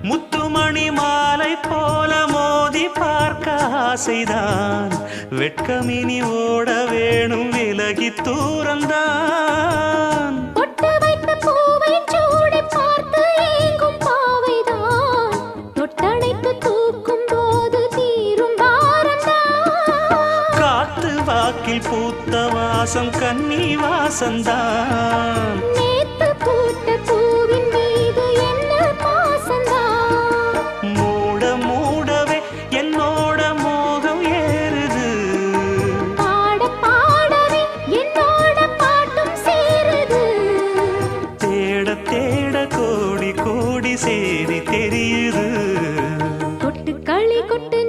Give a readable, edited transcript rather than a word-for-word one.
முத்துமணி மாலை போல மோதி பார்க்க ஆசைதான். வெட்கமினி ஓட வேணும் விலகி தூரந்தான். பொட்டு வைத்த பூவை சூடி பார்த்து ஏங்கும் பாவைதான். தொட்டணைத்து தூக்கும் போது தீரும் பாரந்தான். காத்து வாக்கில் பூத்த வாசம் கன்னி வாசந்தான். நேத்து பூத்த பூவின் மீது என்ன பாசந்தான். மூட மூடவே என்னோட மோகம் ஏறுது. பாட பாடவே என்னோட பாட்டும் சேருது. தேட தேட கோடி கோடி சேரி தெரியுது. கொட்டு களி கொட்டு